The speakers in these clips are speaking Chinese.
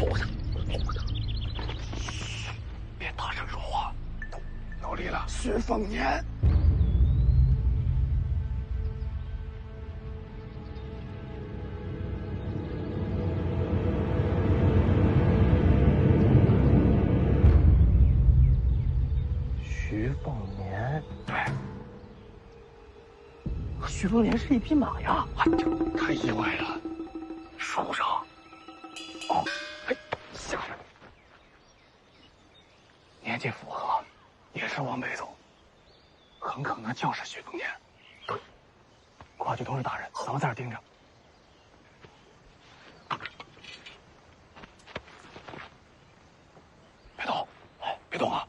坐下，坐下。嘘，别大声说话。都有理了。徐凤年。徐凤年，对，徐凤年是一匹马呀！哎呀，太意外了，树上。哦，哎，下来，年纪符合，也是往北走，很可能就是徐凤年。对，快去通知大人，咱们在这盯着。别动，哎，别动啊！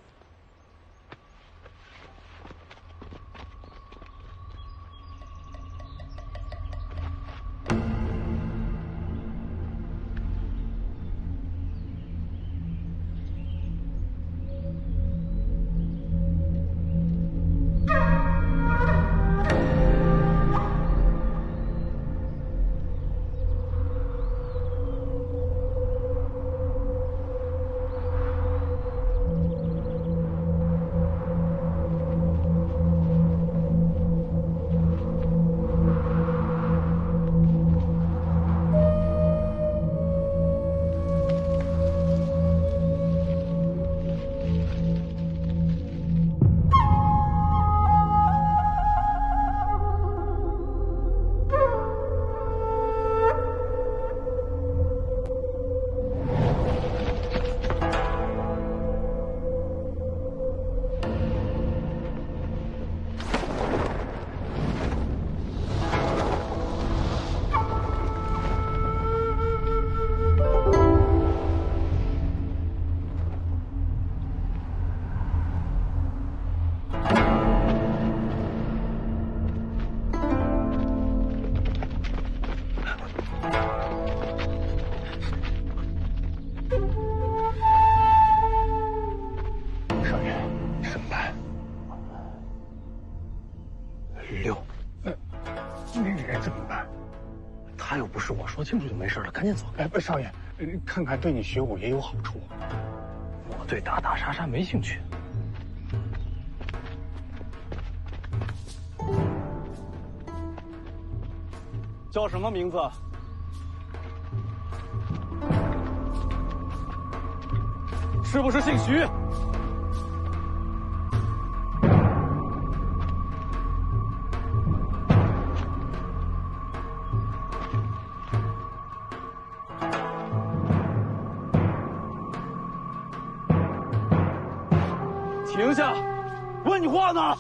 说清楚就没事了，赶紧走。哎，少爷，看看对你学武也有好处。我对打打杀杀没兴趣。叫什么名字？是不是姓徐？停下！问你话呢。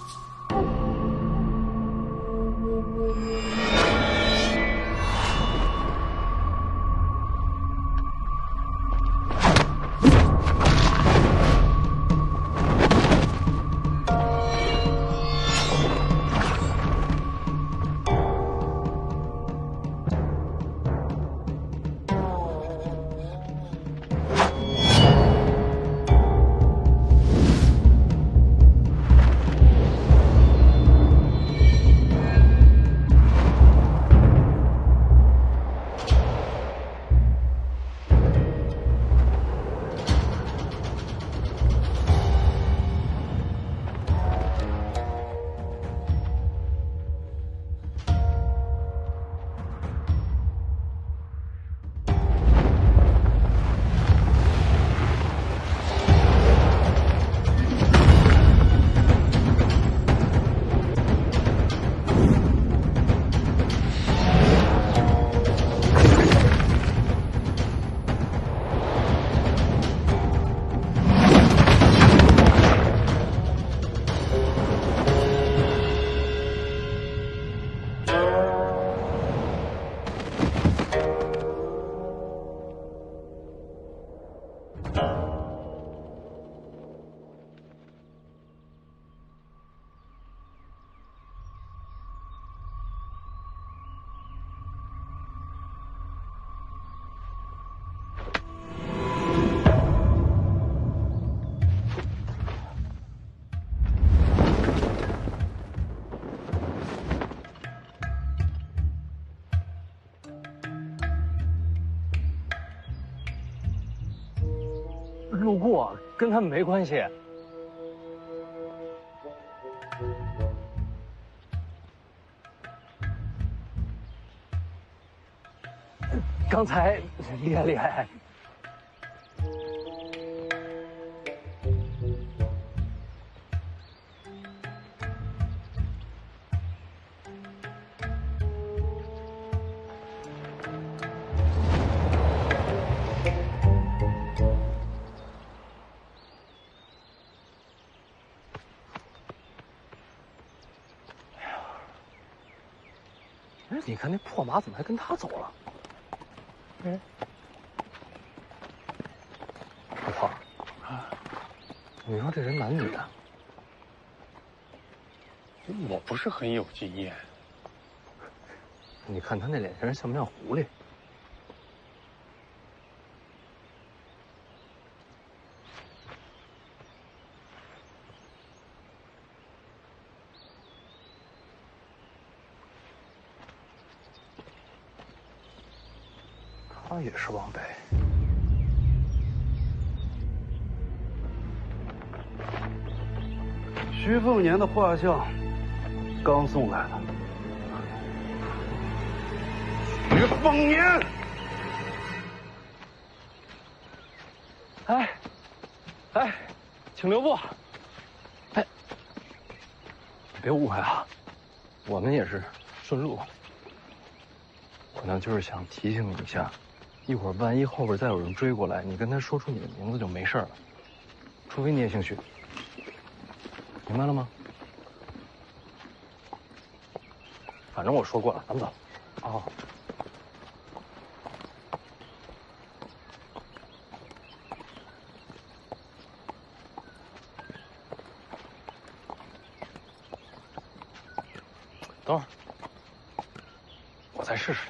路过，跟他们没关系。刚才厉害厉害。哎，你看那破马怎么还跟他走了？哎，老黄啊，你说这人男女的？我不是很有经验。你看他那脸型像不像狐狸？他也是往北。徐凤年的画像刚送来了。徐凤年，哎，哎，请留步。哎，别误会啊，我们也是顺路。我呢就是想提醒你一下，一会儿万一后边再有人追过来，你跟他说出你的名字就没事了，除非你也姓徐，明白了吗？反正我说过了，咱们走。哦。等会儿，我再试试。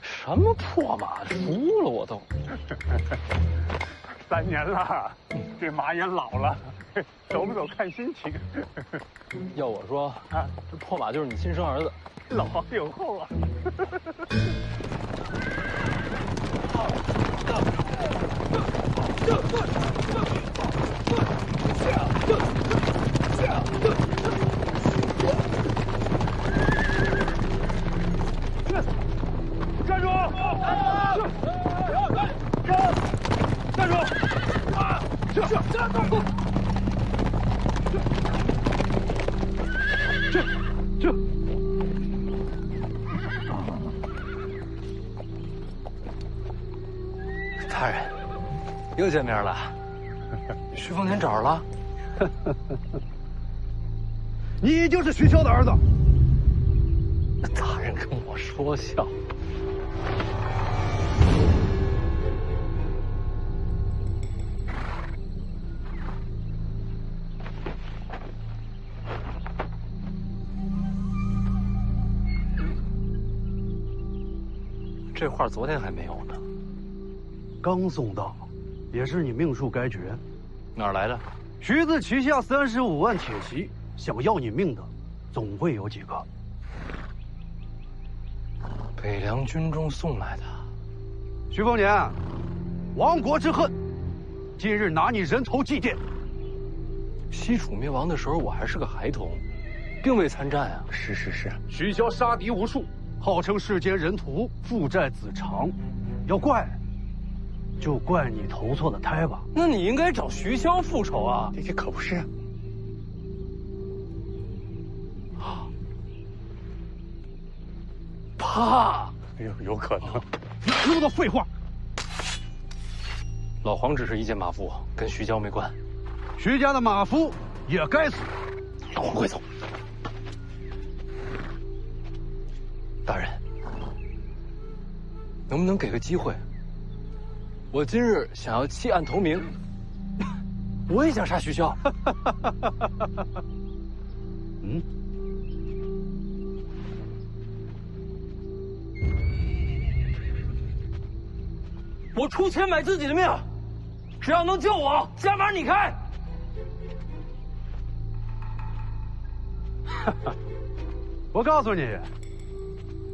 什么破马，输了我都。3年了，这马也老了，走不走看心情。要我说，这破马就是你亲生儿子。老黄有后啊。站住！站住！这。大人，又见面了。徐凤年找着了。你就是徐骁的儿子。大人跟我说笑。这画昨天还没有呢，刚送到，也是你命数该绝。哪儿来的？徐子旗下35万铁骑，想要你命的，总会有几个。北凉军中送来的。徐凤年，亡国之恨，今日拿你人头祭奠。西楚灭亡的时候，我还是个孩童，并未参战啊。是。徐骁杀敌无数，号称世间人屠，父债子偿。要怪，就怪你投错了胎吧。那你应该找徐骁复仇啊。这可不是啊。怕？有可能。哪那么多废话！老黄只是一介马夫，跟徐骁没关。徐家的马夫也该死。老黄，快走！大人，能不能给个机会？我今日想要弃暗投明，我也想杀徐骁。嗯。我出钱买自己的命。只要能救我，价码你开。哈哈，我告诉你，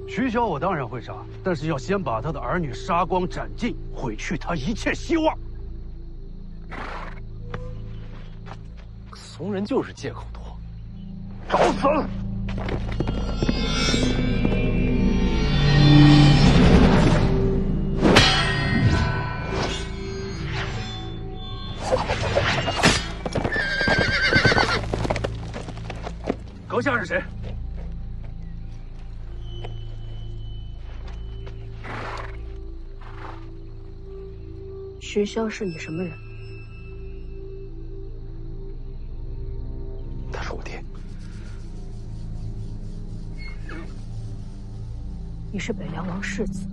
徐骁我当然会杀，但是要先把他的儿女杀光斩尽，毁去他一切希望。怂人就是借口多，找死！阁下是谁？徐骁是你什么人？他是我爹。你是北凉王世子。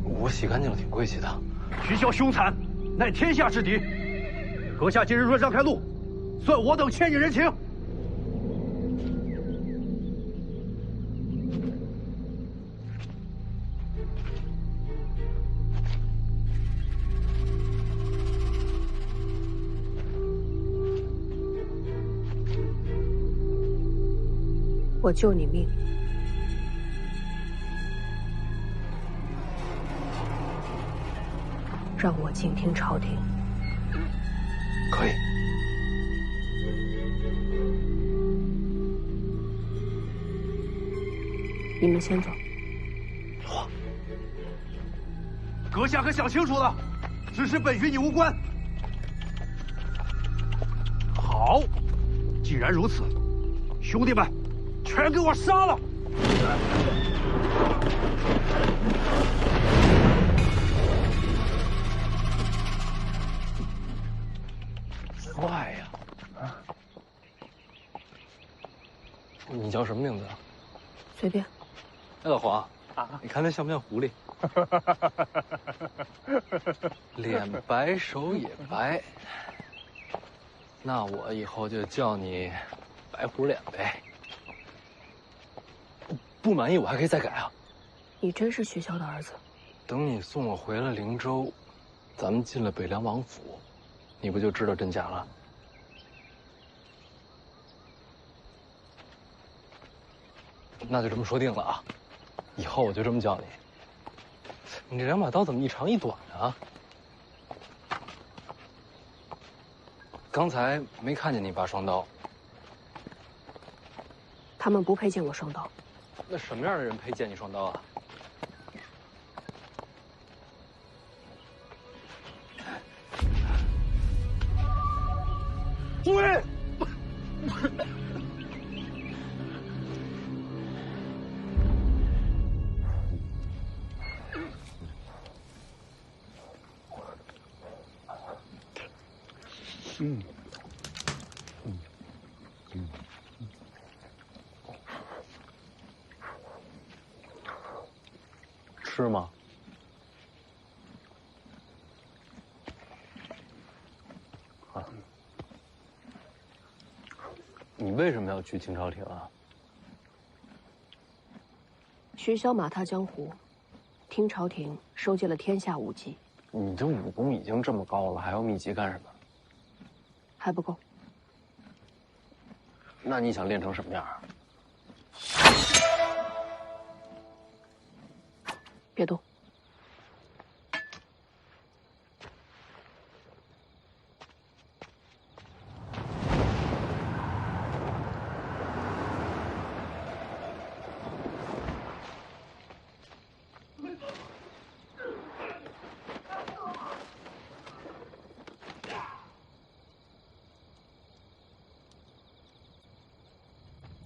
我洗干净了，挺贵气的。徐骁凶残，乃天下之敌。阁下今日若让开路，算我等欠你人情。我救你命，让我静听朝廷。可以。你们先走。阁下可想清楚了，此事本与你无关。好，既然如此，兄弟们，全给我杀了！帅呀！你叫什么名字啊？随便。哎，老黄啊，你看他像不像狐狸？脸白手也白，那我以后就叫你白虎脸呗。不满意我还可以再改啊。你真是徐骁的儿子？等你送我回了灵州，咱们进了北凉王府，你不就知道真假了？那就这么说定了啊，以后我就这么叫你。你这两把刀怎么一长一短啊？刚才没看见你拔双刀。他们不配见我双刀。那什么样的人配见你双刀啊？诸位，吃吗？啊，你为什么要去清朝廷啊？徐骁马踏江湖，听朝廷收集了天下武技。你这武功已经这么高了，还要秘籍干什么？还不够。那你想练成什么样啊？别动。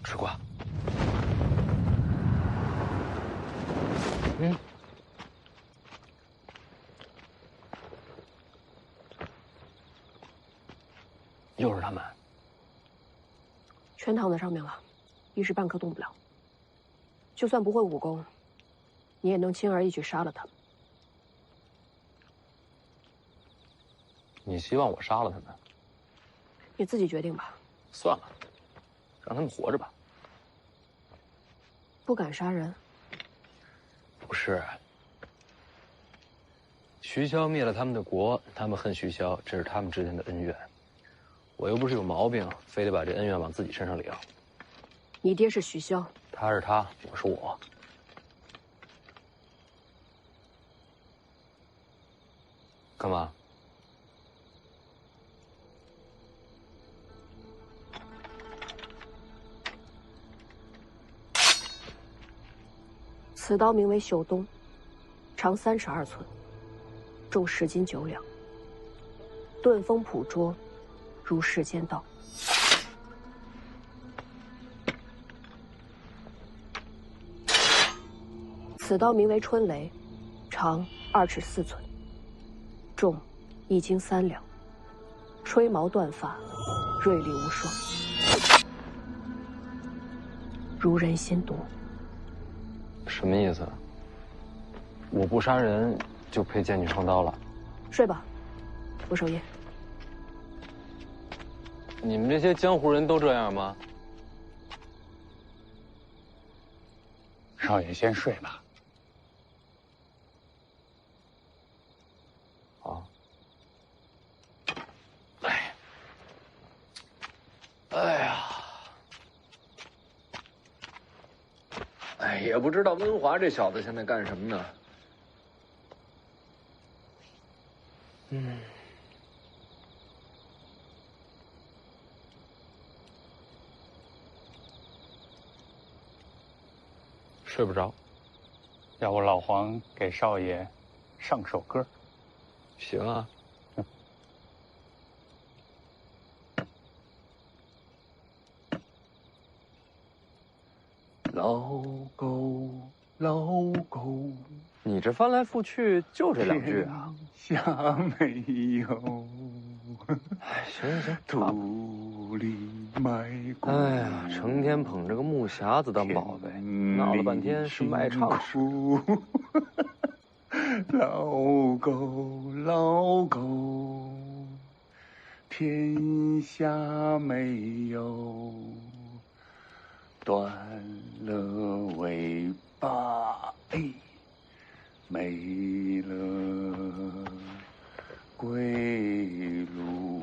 吃瓜。又是他们，全躺在上面了，一时半刻动不了。就算不会武功，你也能轻而易举杀了他们。你希望我杀了他们？你自己决定吧。算了，让他们活着吧。不敢杀人？不是，徐骁灭了他们的国，他们恨徐骁，这是他们之间的恩怨。我又不是有毛病，非得把这恩怨往自己身上领。你爹是徐骁，他是他，我是我。干嘛？此刀名为秀东，长32寸，重10斤9两，钝锋朴拙，如世间道。此刀名为春雷，长2尺4寸，重1斤3两，吹毛断发，锐利无双，如人心毒。什么意思？我不杀人就配剑女双刀了？睡吧，我守夜。你们这些江湖人都这样吗？少爷先睡吧。啊。哎呀。哎，也不知道温华这小子现在干什么呢？睡不着，要不老黄给少爷上首歌？行啊。老狗，老狗，你这翻来覆去就这2句啊？天下没有哎，行行，土里埋骨。哎呀，成天捧着个木匣子当宝贝，闹了半天是卖唱时。老狗，老狗，天下没有断了尾巴，哎，没了归路。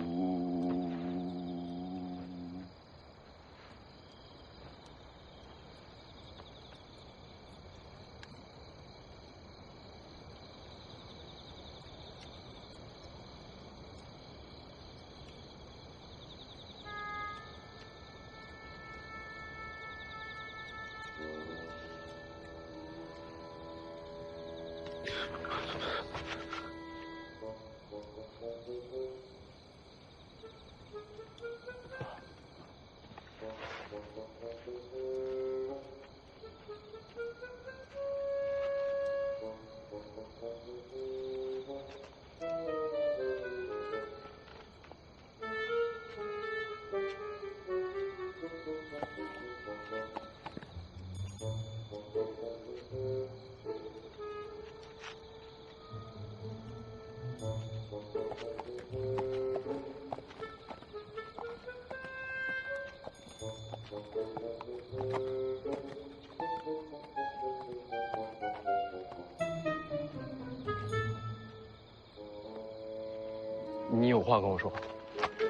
你有话跟我说？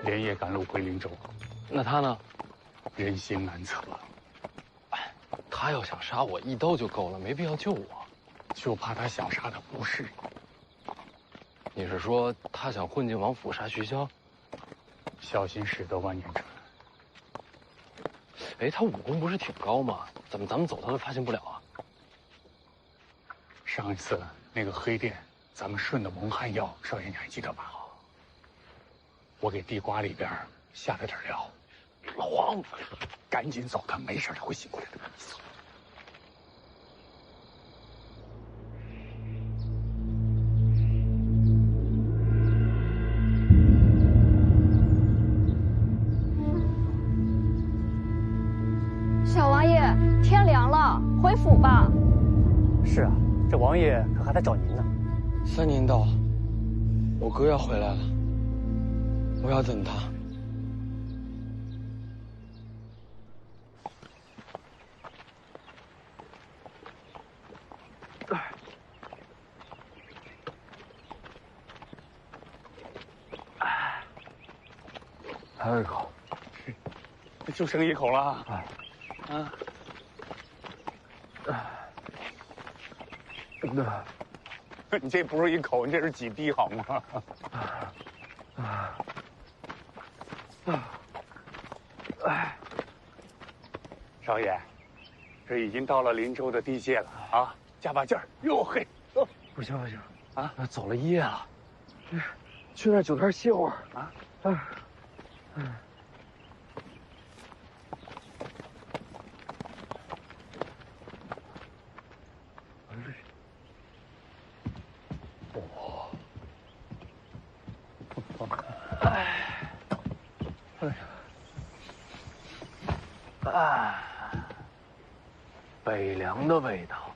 连夜赶路回灵州，那他呢？人心难测，他要想杀我，一刀就够了，没必要救我。就怕他想杀的不是你。你是说他想混进王府杀徐骁？小心驶得万年船。哎，他武功不是挺高吗？怎么咱们走他都发现不了啊？上一次那个黑店，咱们顺的蒙汗药，少爷你还记得吧？我给地瓜里边下了点料。老黄，赶紧走，他没事他会醒过来的。走。小王爷，天凉了，回府吧。是啊，这王爷可还在找您呢。3年到，我哥要回来了，我要等他。还有一口，就剩一口了。啊，你这不是一口，你这是几滴好吗？少爷，这已经到了林州的地界了啊，加把劲儿！哟嘿，不行不行啊，那走了一夜了，去那酒店歇会儿啊。北凉的味道，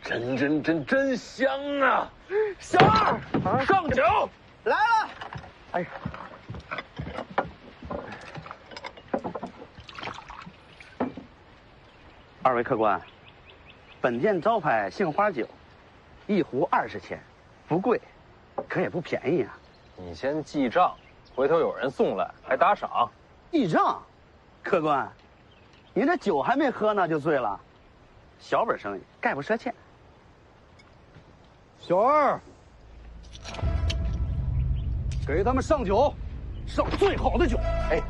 真香啊！小二，上酒来了。哎呀，二位客官，本店招牌杏花酒，一壶20钱，不贵，可也不便宜啊。你先记账，回头有人送来还打赏。记账，客官，您这酒还没喝呢就醉了，小本生意，概不赊欠。小二，给他们上酒，上最好的酒。哎，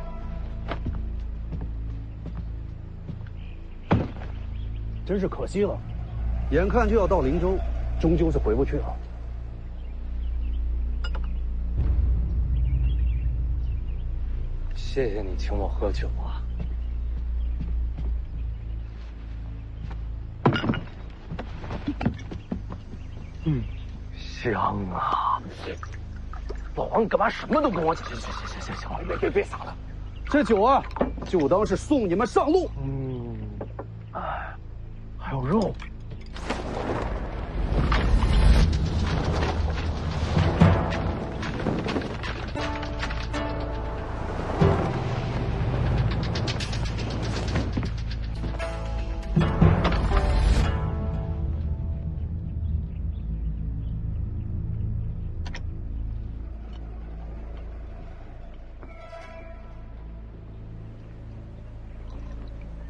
真是可惜了，眼看就要到林州，终究是回不去了。谢谢你请我喝酒啊。香啊！老黄，你干嘛什么都跟我讲？行，别撒了。这酒啊，就当是送你们上路。还有肉。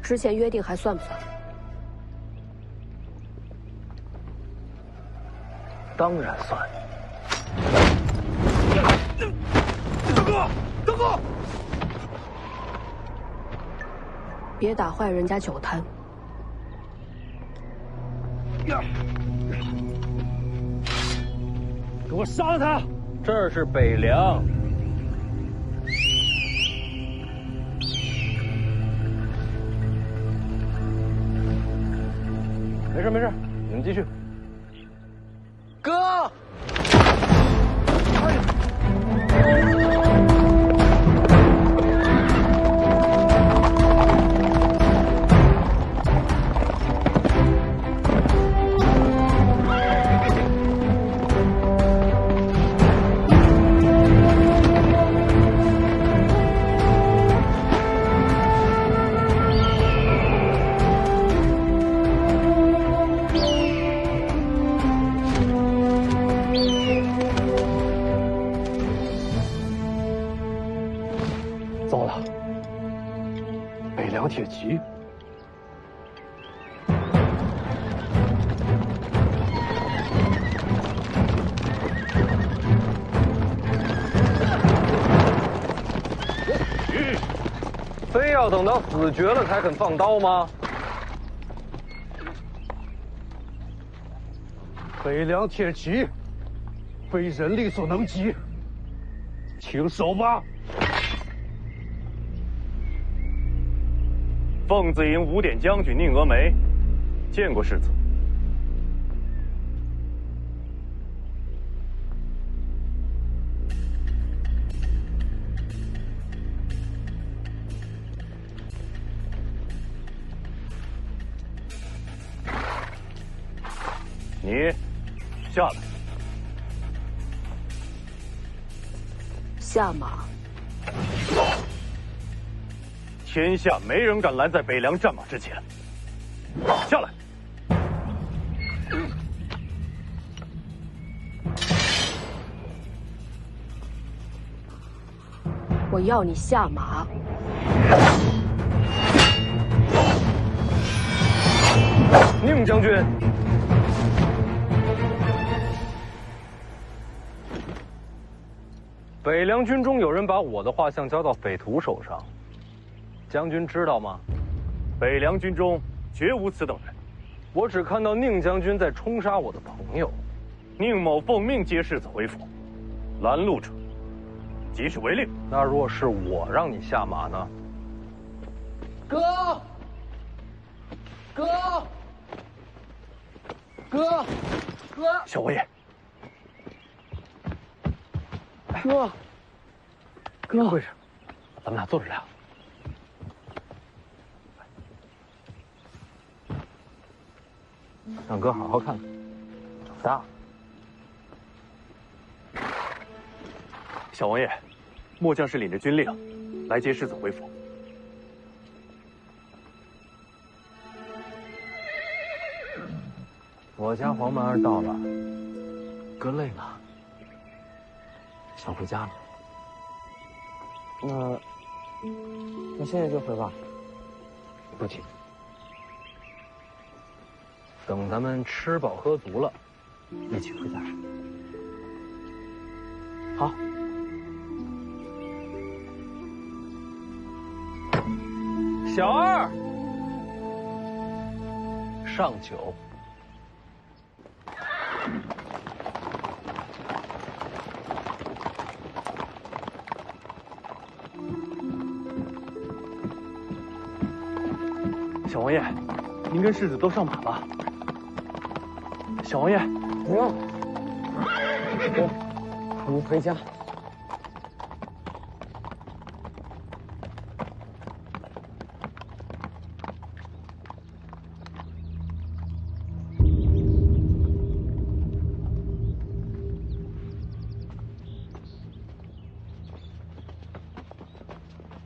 之前约定还算不算？当然算。大哥，别打坏人家酒摊。给我杀了他！这儿是北凉。没事，你们继续。哥，糟了，北凉铁骑。非要等到死绝了才肯放刀吗？北凉铁骑，非人力所能及，请守吧。凤子营5点将军宁峨眉，见过世子。你下来。下马。天下没人敢拦在北凉战马之前。下来。我我要你下马。宁将军，北凉军中有人把我的画像交到匪徒手上，将军知道吗？北凉军中绝无此等人。我只看到宁将军在冲杀我的朋友。宁某奉命接世子回府，拦路者即是违令。那若是我让你下马呢？哥，哥，哥，哥，小王爷，哥，怎么回事？咱们俩坐着聊。让哥好好看看，长大。小王爷，末将是领着军令来接世子回府。我家黄蛮儿到了，哥累了，想回家了。那现在就回吧。不急，等咱们吃饱喝足了，一起回家。好。小二，上酒。小王爷，您跟世子都上马吧。小王爷，不用，哥，我们回家。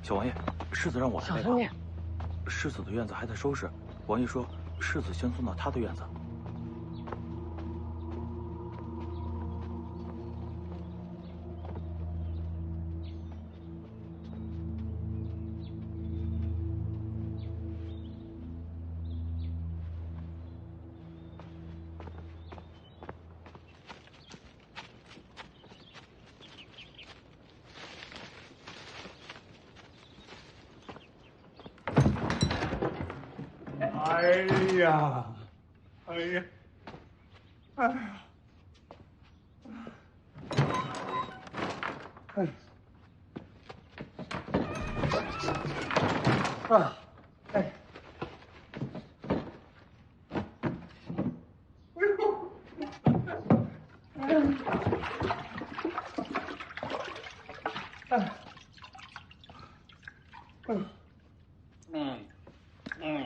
小王爷，世子让我来陪小声点。世子的院子还在收拾，王爷说世子先送到他的院子。哎呀，哎呀，哎呀，哎，啊，哎，哎呦，哎，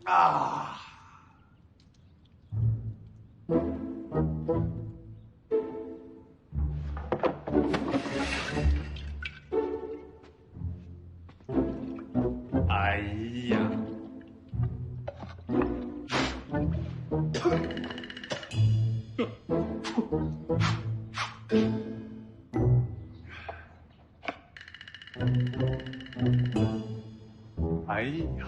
啊！哎呀！哎呀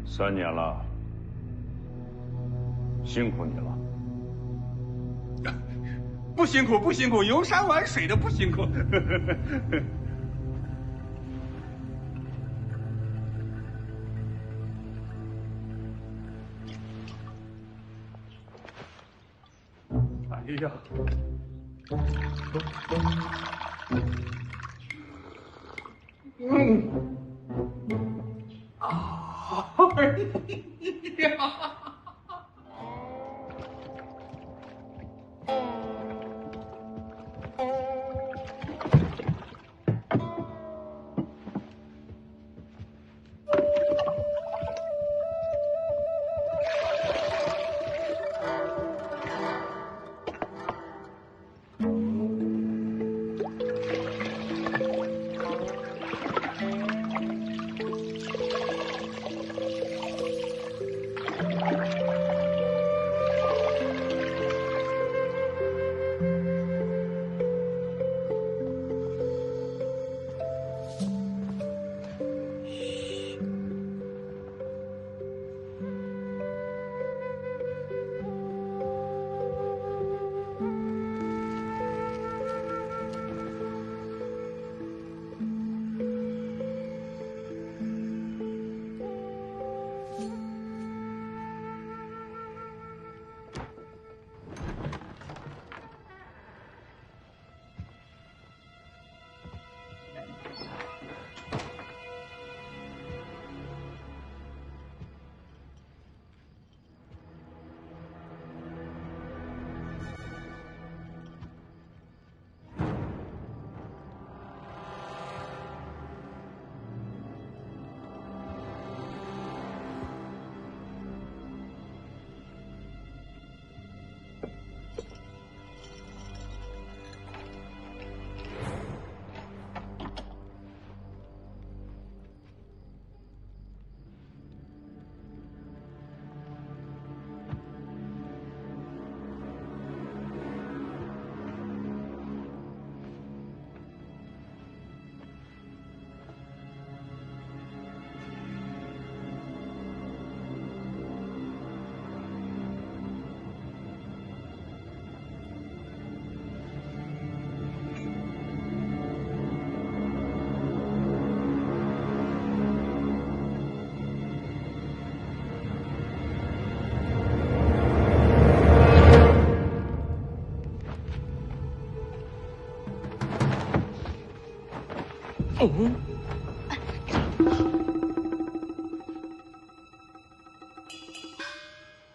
！3年了，辛苦你了。不辛苦，不辛苦，游山玩水的不辛苦。哎呀！哎呀！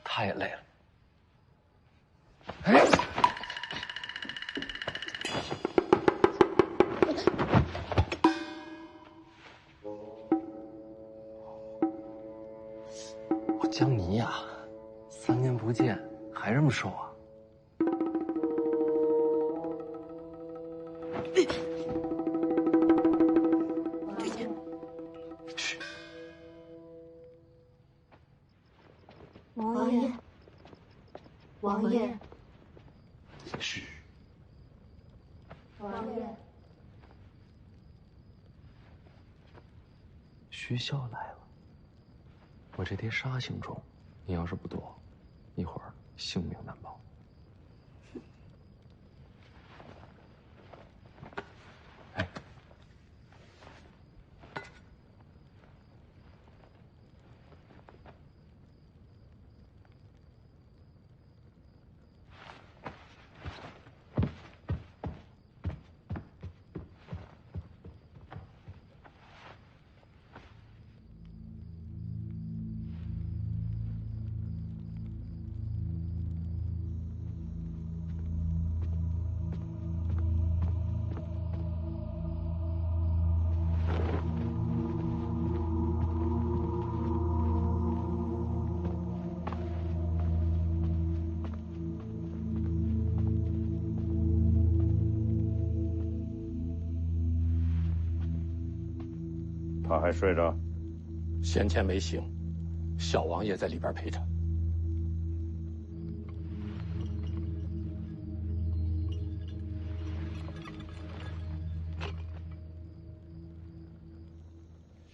他也累了。我江泥呀，3年不见还这么瘦啊？去。王爷，王爷，嘘。王爷，徐骁来了。我这爹杀性重，你要是不躲，一会儿性命难保。哎，他还睡着？先前没醒，小王爷在里边陪着。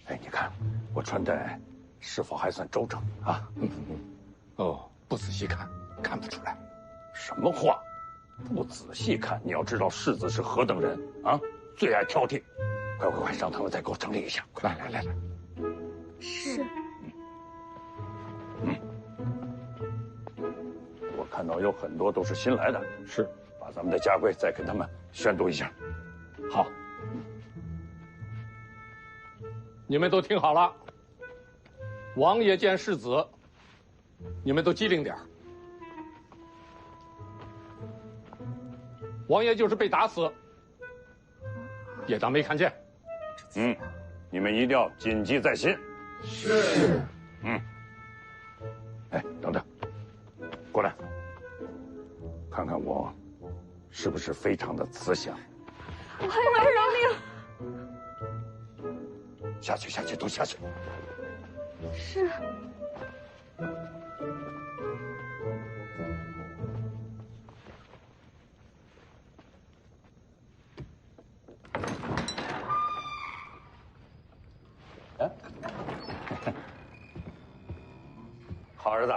哎，你看我穿戴是否还算周正啊？哦，不仔细看，看不出来。什么话？不仔细看，你要知道世子是何等人啊，最爱挑剔。快快快，让他们再给我整理一下！快来来来。是。我看到有很多都是新来的，是，把咱们的家规再给他们宣读一下。好，你们都听好了。王爷见世子，你们都机灵点儿。王爷就是被打死，也当没看见。你们一定要谨记在心。是。哎，等等，过来，看看我是不是非常的慈祥。我还饶命。下去，下去，都下去。是。好儿子，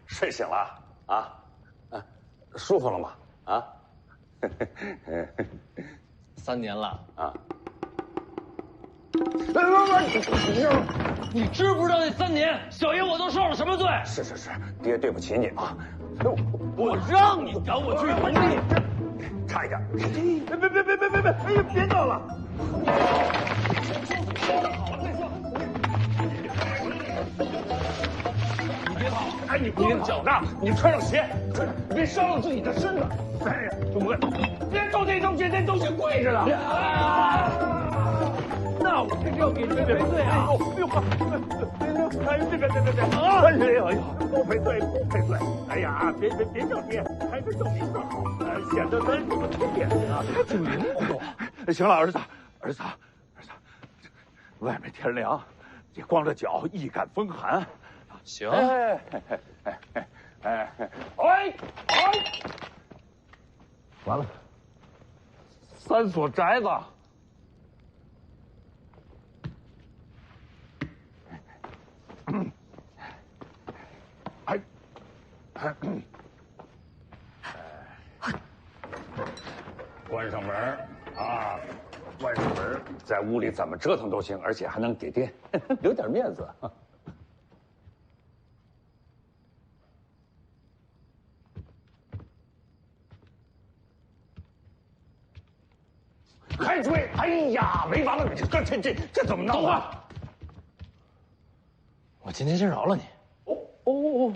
睡醒了啊？舒服了吗？啊？3年了啊！你知不知道那3年，小爷我都受了什么罪？是，爹对不起你啊！我让你赶我去农地，差一点！别！哎呀，别闹了！你别跑！哎，你光脚大，你穿上鞋，别伤了自己的身子。哎呀，中哥，别斗这斗，这都先跪着了。那我要给你赔罪啊！哎，别啊！哎呀，不赔罪，不赔罪！哎呀，别叫爹，还是叫名字好，显得咱有个脸啊。主人不懂。行了，儿子，外面天凉，你光着脚易感风寒。行。完了，3所宅子。关上门啊！关上门，在屋里怎么折腾都行，而且还能给爹留点面子。还追！哎呀，没完了！这怎么弄啊？我今天先饶了你。哦，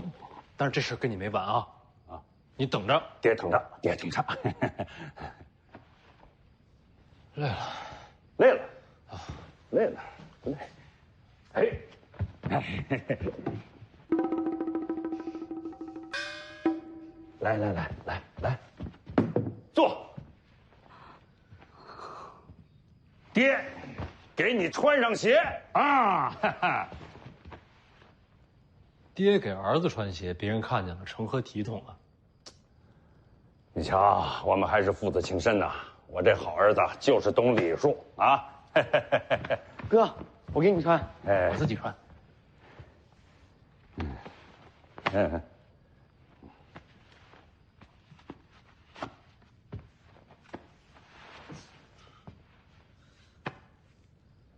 但是这事跟你没完啊！啊，你等着，爹等着，爹等着。累了，累了，啊，累了，不累。哎，来，坐。爹，给你穿上鞋啊！哈哈。爹给儿子穿鞋，别人看见了，成何体统啊？你瞧，我们还是父子情深呐。我这好儿子就是懂礼数啊。哥，我给你穿，我自己穿。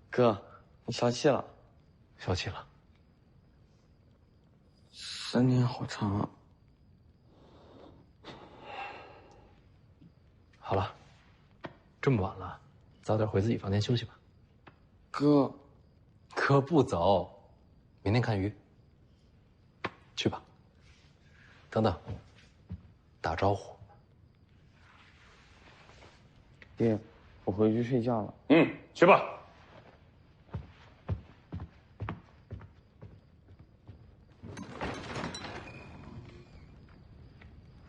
哥，你消气了？消气了。3年好长啊。好了，这么晚了，早点回自己房间休息吧。哥，可不走，明天看鱼。去吧。等等，打招呼。爹，我回去睡觉了。去吧。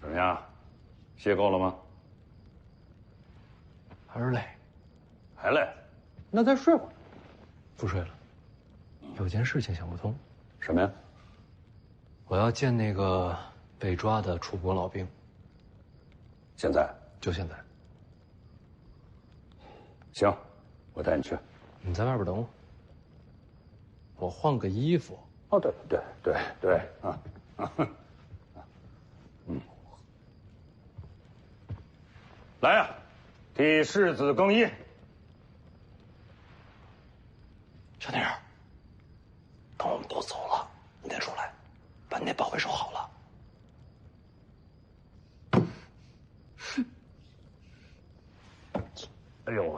怎么样，歇够了吗？还是累。还累？那再睡会儿。不睡了，有件事情想不通。什么呀？我要见那个被抓的楚国老兵。现在？就现在。行，我带你去。你在外边等我。我换个衣服。哦，对啊。来呀，替世子更衣。小宁儿，等我们都走了，你再出来，把你那宝贝收好了。哎呦，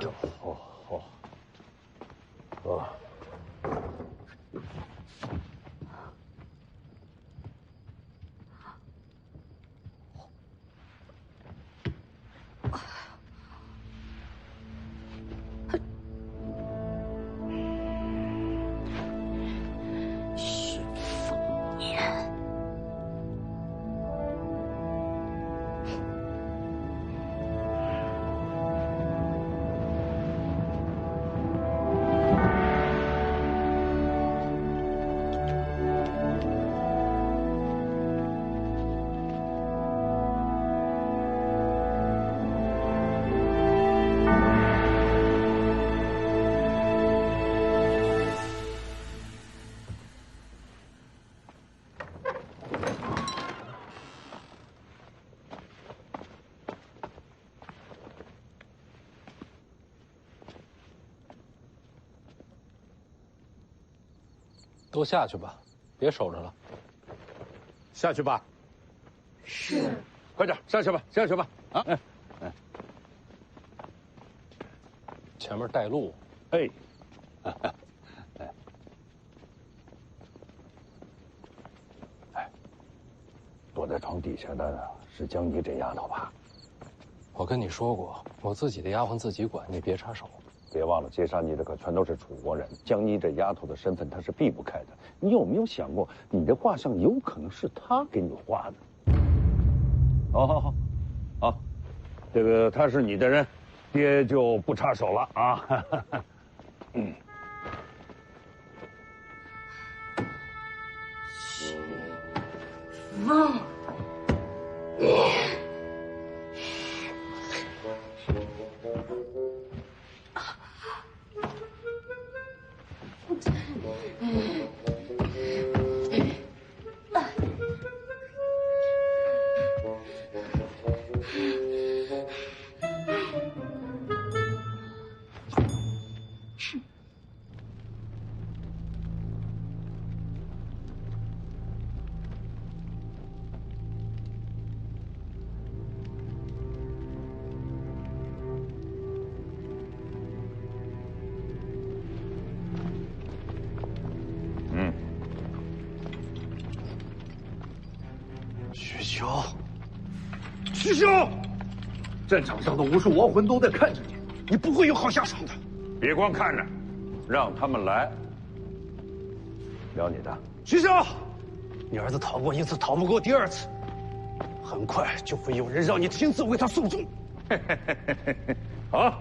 都下去吧，别守着了。下去吧。是。快点，下去吧。啊，前面带路。哎，躲在床底下的是江妮这丫头吧？我跟你说过，我自己的丫鬟自己管，你别插手。别忘了，接杀你的可全都是楚国人。江妮这丫头的身份，她是避不开的。你有没有想过，你的画像有可能是她给你画的？好，这个他是你的人，爹就不插手了啊。汪。萧，徐骁，战场上的无数亡魂都在看着你，你不会有好下场的。别光看着，让他们来。聊你的。徐骁，你儿子逃过一次，逃不过第二次，很快就会有人让你亲自为他送终。好。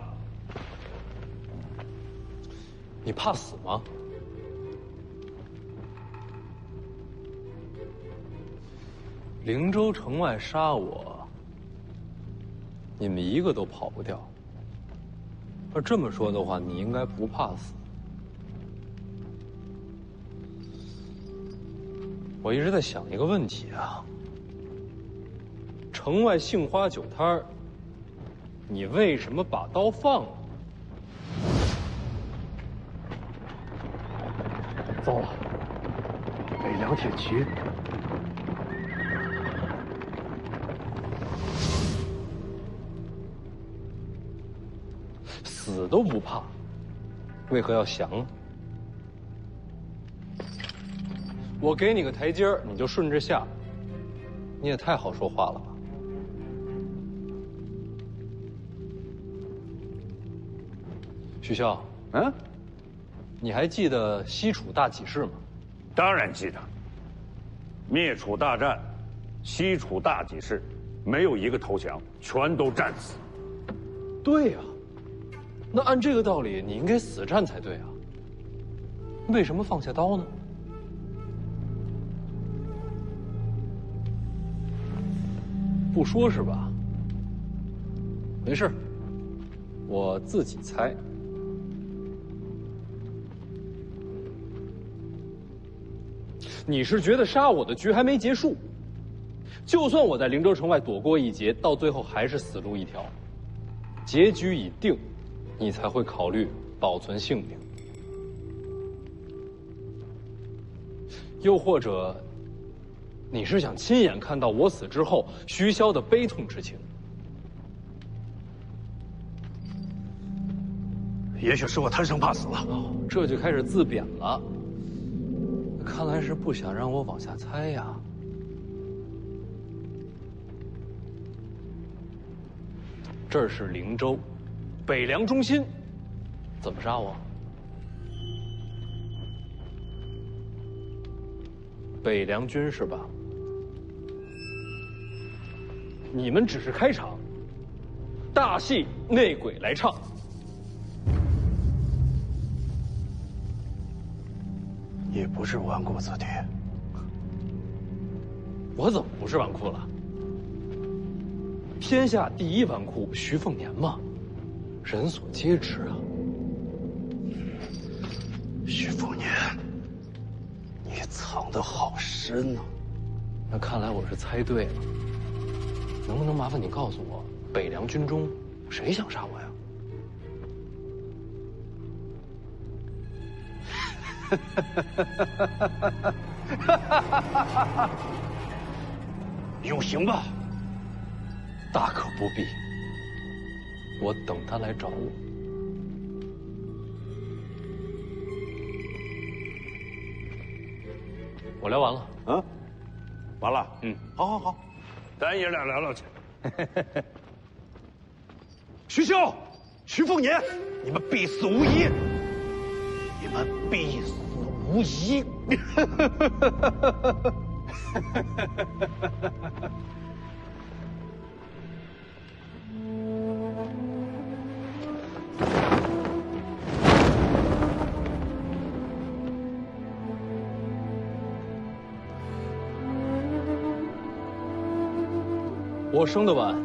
你怕死吗？灵州城外杀我，你们一个都跑不掉。要这么说的话，你应该不怕死。我一直在想一个问题啊，城外杏花酒摊儿，你为什么把刀放了？糟了，北凉铁骑死都不怕，为何要降呢？我给你个台阶儿，你就顺着下，你也太好说话了吧？徐骁，你还记得西楚大起事吗？当然记得。灭楚大战，西楚大起事，没有一个投降，全都战死。对呀，那按这个道理，你应该死战才对啊。为什么放下刀呢？不说是吧？没事，我自己猜。你是觉得杀我的局还没结束？就算我在灵州城外躲过一劫，到最后还是死路一条，结局已定，你才会考虑保存性命。又或者，你是想亲眼看到我死之后徐骁的悲痛之情？也许是我贪生怕死了，这就开始自贬了。看来是不想让我往下猜呀。这是灵州，北凉中心，怎么杀我？北凉军是吧？你们只是开场，大戏内鬼来唱。你不是纨绔子弟，我怎么不是纨绔了？天下第一纨绔徐凤年嘛，人所皆知啊。徐凤年，你藏得好深啊！那看来我是猜对了。能不能麻烦你告诉我，北凉军中谁想杀我呀？有刑吧？大可不必，我等他来找我。我聊完了。完了。好，咱爷俩聊聊去。徐骁、徐凤年，你们必死无疑！你们必死无疑！我生得晚，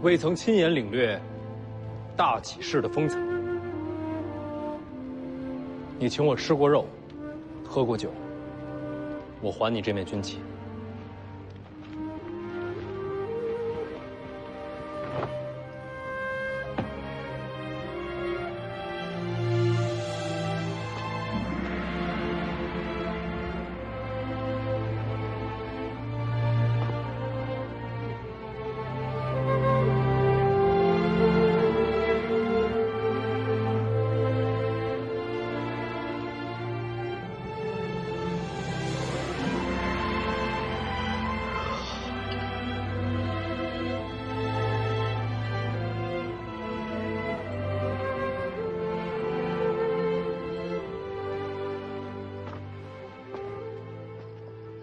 未曾亲眼领略大起事的风采。你请我吃过肉，喝过酒，我还你这面军旗。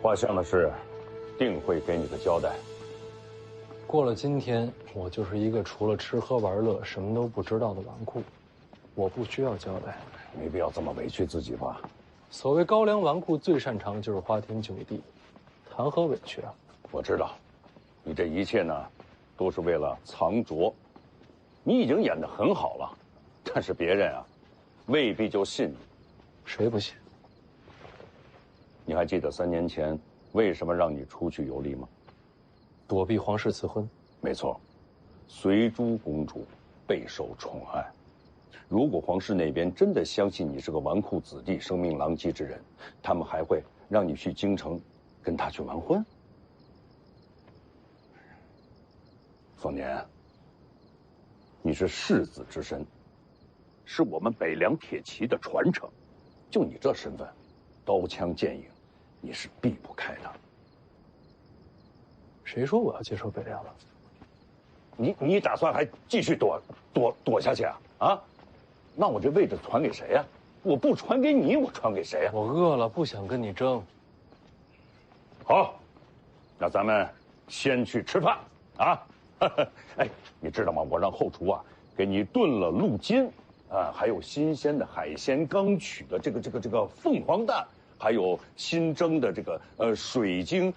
画像的事，定会给你个交代。过了今天，我就是一个除了吃喝玩乐什么都不知道的纨绔，我不需要交代。没必要这么委屈自己吧？所谓高粱纨绔，最擅长的就是花天酒地，谈何委屈啊？我知道，你这一切呢，都是为了藏拙。你已经演得很好了，但是别人啊，未必就信你。谁不信？你还记得3年前为什么让你出去游历吗？躲避皇室赐婚。没错，随珠公主备受宠爱。如果皇室那边真的相信你是个纨绔子弟、声名狼藉之人，他们还会让你去京城跟他去完婚？凤年，你是世子之身，是我们北凉铁骑的传承。就你这身份，刀枪剑影，你是避不开的。谁说我要接受北凉了？你打算还继续躲下去啊？啊？那我这位置传给谁呀？我不传给你，我传给谁呀？我饿了，不想跟你争。好，那咱们先去吃饭啊！哎，你知道吗？我让后厨啊给你炖了鹿筋，啊，还有新鲜的海鲜刚取的这个凤凰蛋，还有新蒸的这个水晶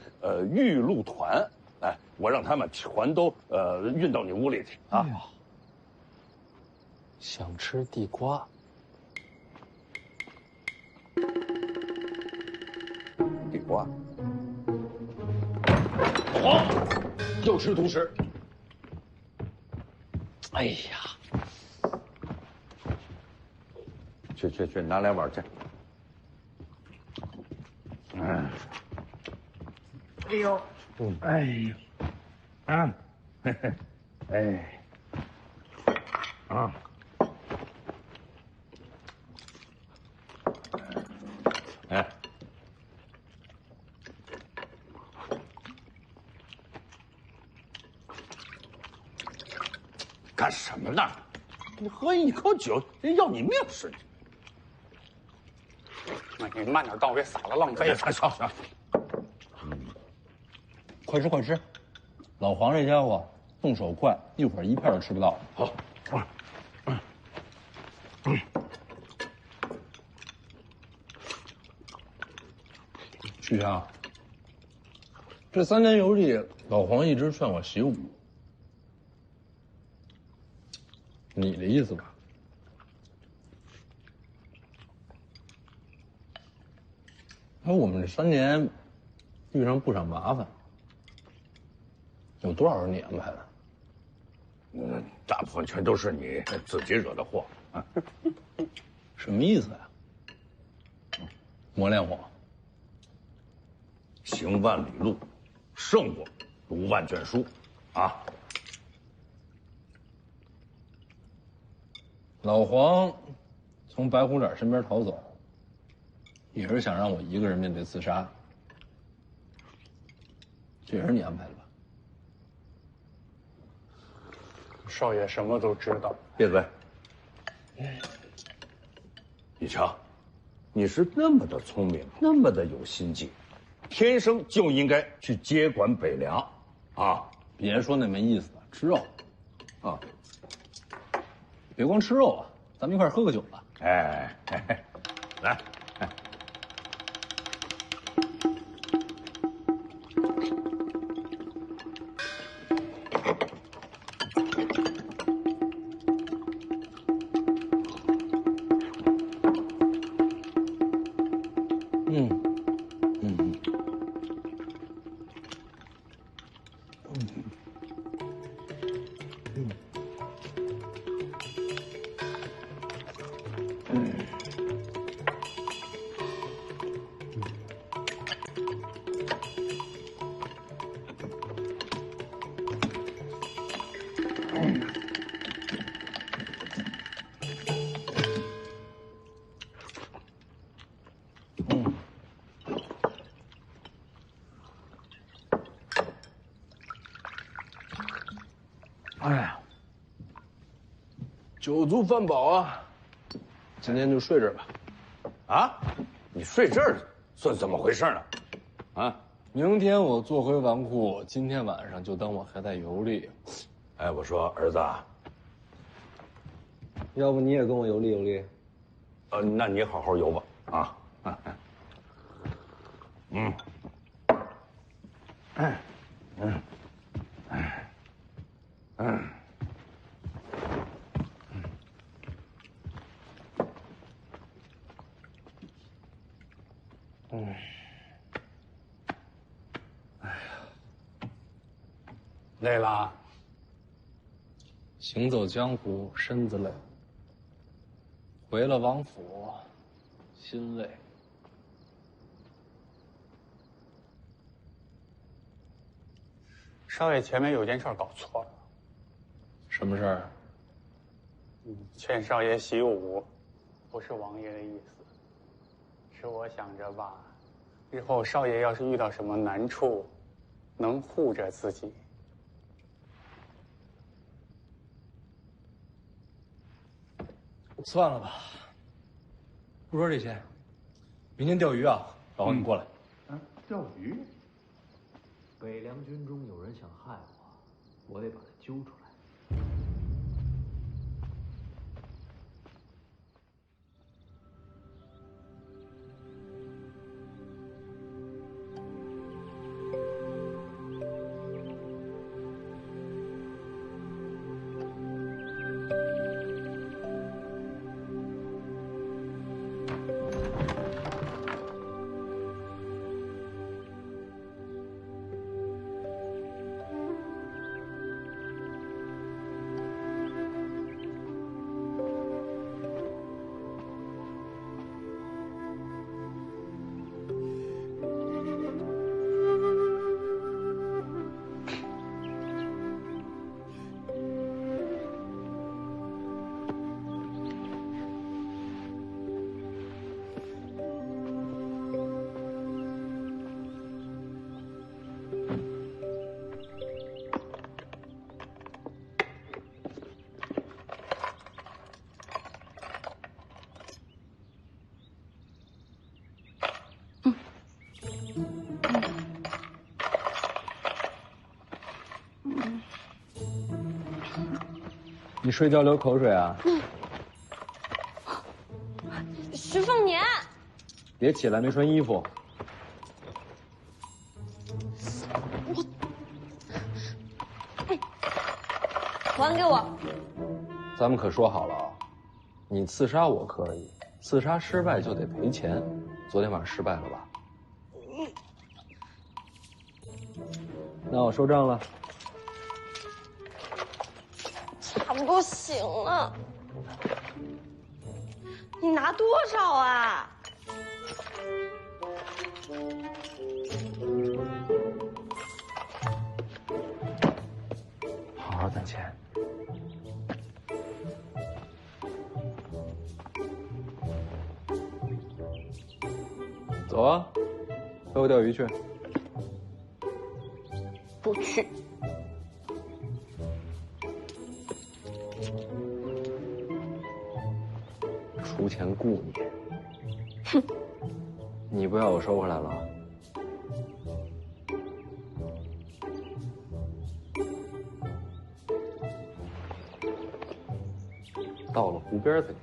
玉露团，哎，我让他们全都运到你屋里去啊。想吃地瓜。地瓜。好，又吃独食。哎呀，去，拿2碗去。嗯。哎呦，哎呦，啊，嘿嘿，哎，啊。哎，干什么呢？你喝一口酒，人要你命似的。你慢点倒，别洒了，浪费了。行，快吃快吃，老黄这家伙动手快，一会儿一片都吃不到。好，许强，这3年游历，老黄一直劝我习武，你的意思吧？那我们这3年遇上不少麻烦，有多少是你安排的？大部分全都是你自己惹的祸。什么意思呀？磨练我。行万里路，胜过读万卷书，啊！老黄从白虎脸身边逃走，也是想让我一个人面对刺杀，这也是你安排的吧？少爷什么都知道。闭嘴！宇强，你是那么的聪明，那么的有心计。天生就应该去接管北凉，啊！别说那没意思的，吃肉，啊！别光吃肉啊，咱们一块喝个酒吧。哎，来，哎。哎呀，酒足饭饱啊，今天就睡这儿吧。啊，你睡这儿算怎么回事呢？啊，明天我坐回王库，今天晚上就当我还在游历。哎，我说儿子，要不你也跟我游历游历？那你好好游吧，啊。嗯。累了。行走江湖，身子累；回了王府，心累。少爷前面有件事搞错了。什么事儿？劝少爷习武，不是王爷的意思，是我想着吧，日后少爷要是遇到什么难处，能护着自己。算了吧，不说这些。明天钓鱼啊，老王你过来。钓鱼？北凉军中有人想害我，我得把他揪出来。你睡觉流口水啊？徐凤年，别起来，没穿衣服。还给我！咱们可说好了啊，你刺杀我可以，刺杀失败就得赔钱。昨天晚上失败了吧？那我收账了。差不多行了。你拿多少啊？好好攒钱。走啊，陪我钓鱼去。不去。出钱雇你。哼，你不要我收回来了。到了湖边再说。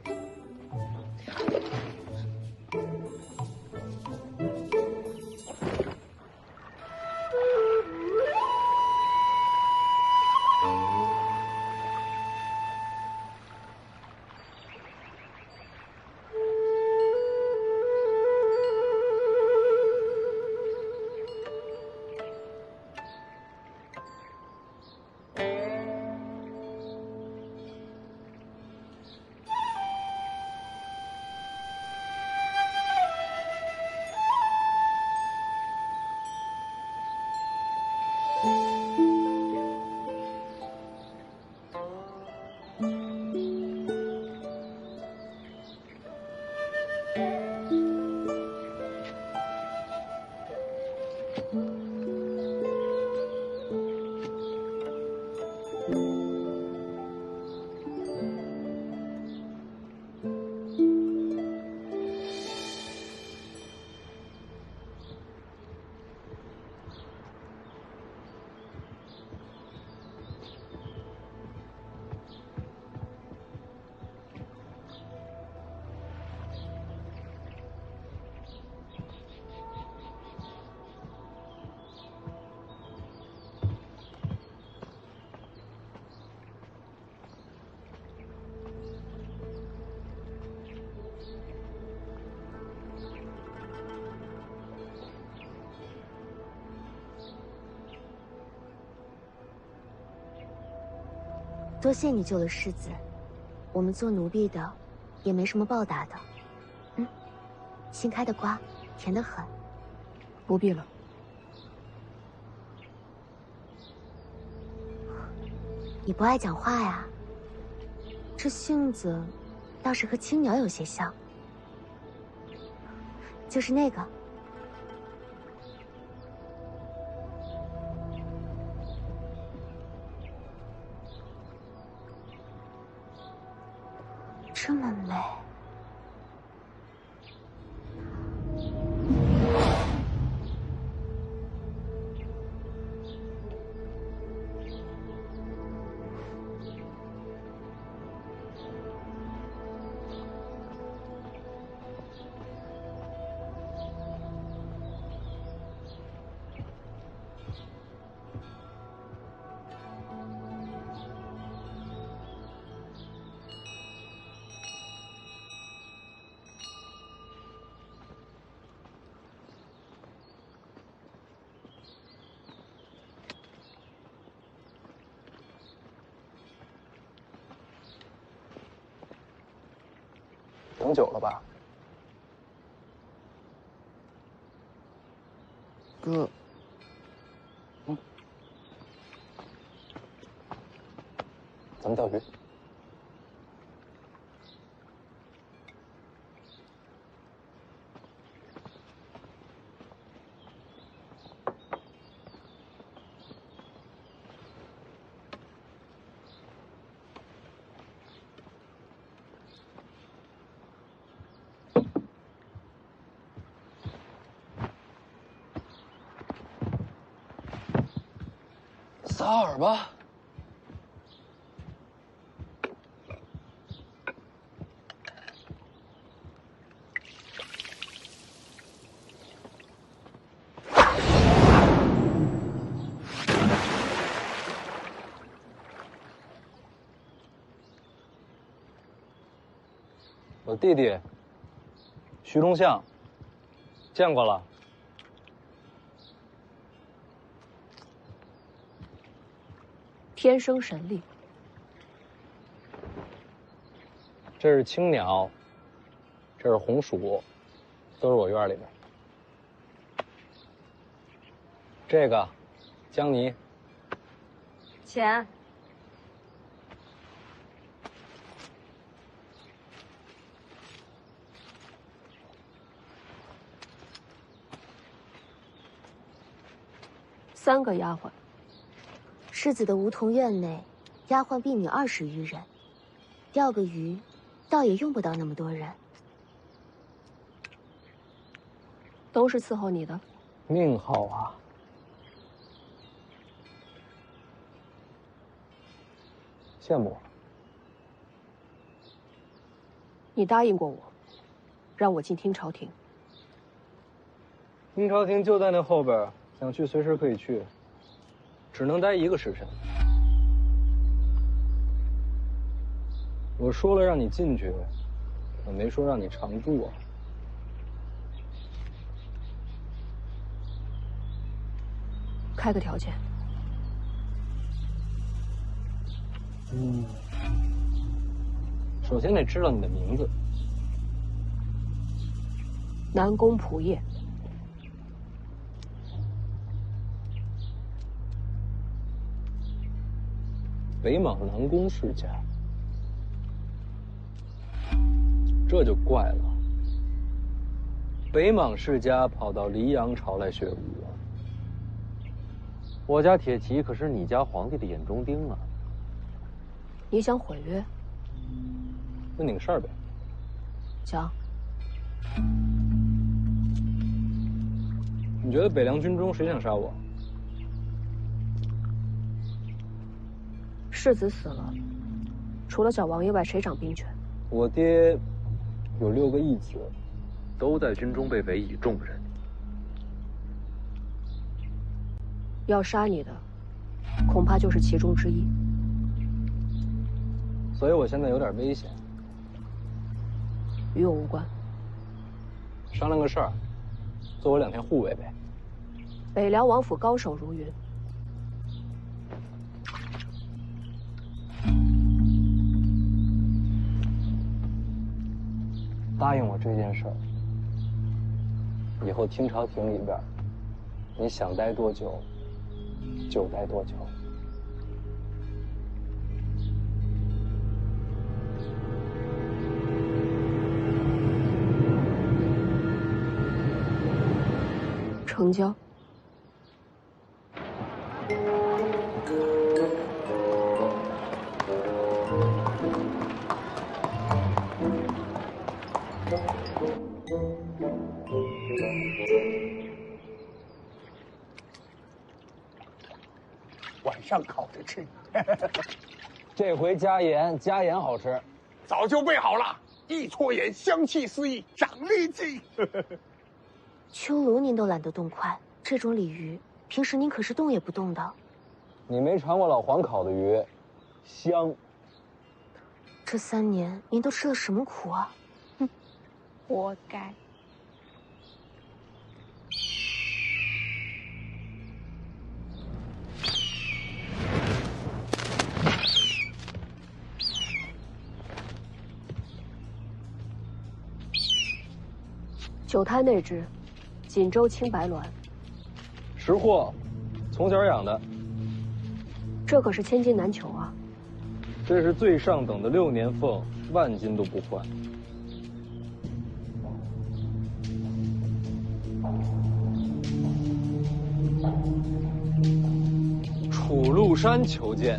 多谢你救了世子，我们做奴婢的，也没什么报答的。新开的瓜，甜得很。不必了。你不爱讲话呀？这性子，倒是和青鸟有些像。就是那个。这么美。等久了吧，哥。咱们钓鱼。撒饵吧。我弟弟徐龙象，见过了。天生神力。这是青鸟，这是红薯，都是我院里边。这个江泥。钱。3个丫鬟。世子的梧桐院内，丫鬟婢女20余人，钓个鱼，倒也用不到那么多人。都是伺候你的。命好啊！羡慕。你答应过我，让我进听朝廷。听朝廷就在那后边，想去随时可以去。只能待1个时辰。我说了让你进去，我没说让你常住啊。开个条件。首先得知道你的名字。南宫仆夜。北莽南宫世家，这就怪了。北莽世家跑到黎阳朝来学武，我家铁骑可是你家皇帝的眼中钉啊！你想毁约？问你个事儿呗。讲。你觉得北凉军中谁想杀我？世子死了，除了小王爷外，谁掌兵权？我爹有6个义子，都在军中被委以重任。要杀你的，恐怕就是其中之一。所以我现在有点危险。与我无关。商量个事儿，做我2天护卫呗。北凉王府高手如云。答应我这件事儿，以后清朝廷里边，你想待多久，就待多久。成交。晚上烤着吃。这回加盐，加盐好吃。早就备好了，一撮盐，香气四溢，长力气。秋炉您都懒得动筷，这种鲤鱼平时您可是动也不动的。你没尝过老黄烤的鱼，香。这3年您都吃了什么苦啊？哼，活该。酒胎内酯，锦州青白卵，识货，从小养的。这可是千金难求啊！这是最上等的6年凤，万金都不换。楚禄山求见，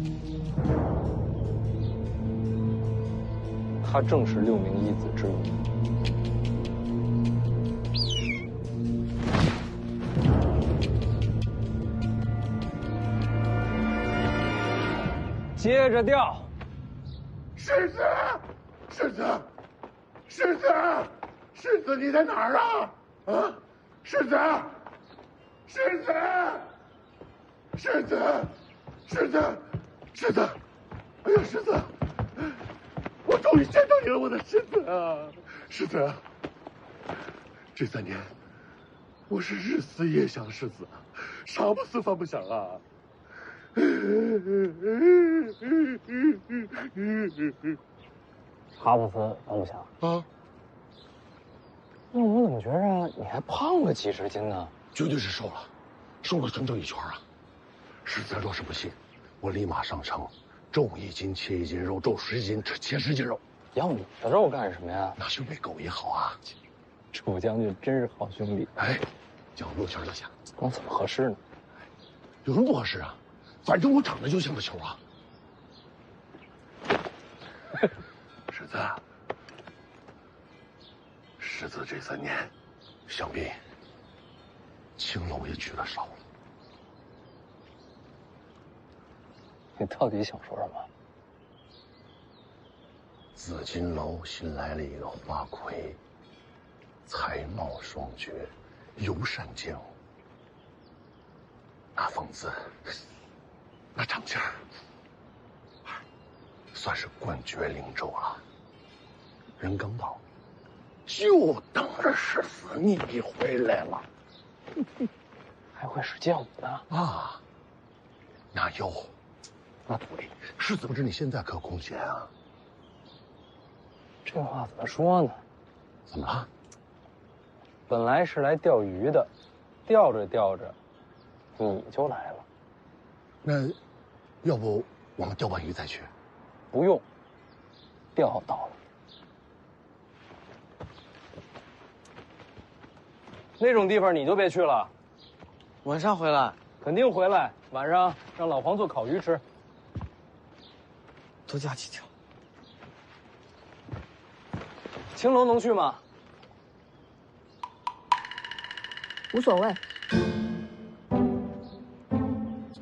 他正是6名义子之一。接着钓。世子，世子，世子，世子，你在哪儿啊？啊，世子，世子，世子，世子，世子，哎呀，世子，我终于见到你了，我的世子啊，世子，这3年，我是日思夜想世子，啥不思饭不想啊。茶不思饭不想啊！那我怎么觉着你还胖了几10斤呢？绝对是瘦了，瘦了整整1圈啊！世子若是不信，我立马上称，皱1斤切1斤肉，皱10斤切10斤肉。要你的肉干什么呀？那兄弟狗也好啊！楚将军真是好兄弟。哎，叫我6圈就行。光怎么合适呢？有什么不合适啊？反正我长得就像个球啊！世子，世子这3年，想必青楼也娶了少了。你到底想说什么？紫金楼新来了一个花魁，才貌双绝，尤善剑舞。那风姿，那长相，算是冠绝灵州了。人刚到，就等着世子你回来了。还会使剑舞呢？啊，那有，那对，世子不知你现在可空闲啊？这话怎么说呢？怎么了？本来是来钓鱼的，钓着钓着，你就来了。那，要不我们钓完鱼再去？不用，钓到了。那种地方你就别去了。晚上回来，肯定回来。晚上让老黄做烤鱼吃。多加几条。青楼能去吗？无所谓。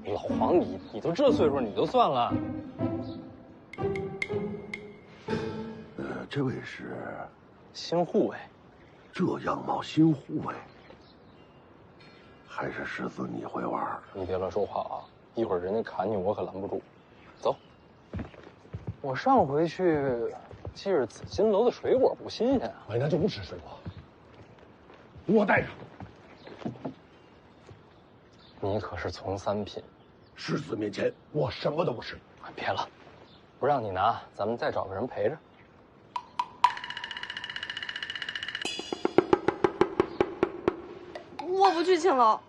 老黄，你都这岁数，你就算了。这位是新护卫。这样貌新护卫，还是世子你会玩？你别乱说话啊！一会儿人家砍你，我可拦不住。走。我上回去，记着紫金楼的水果不新鲜啊。哎，那就不吃水果。我带上。你可是从3品，世子面前我什么都不是。别了，不让你拿，咱们再找个人陪着。不去青楼。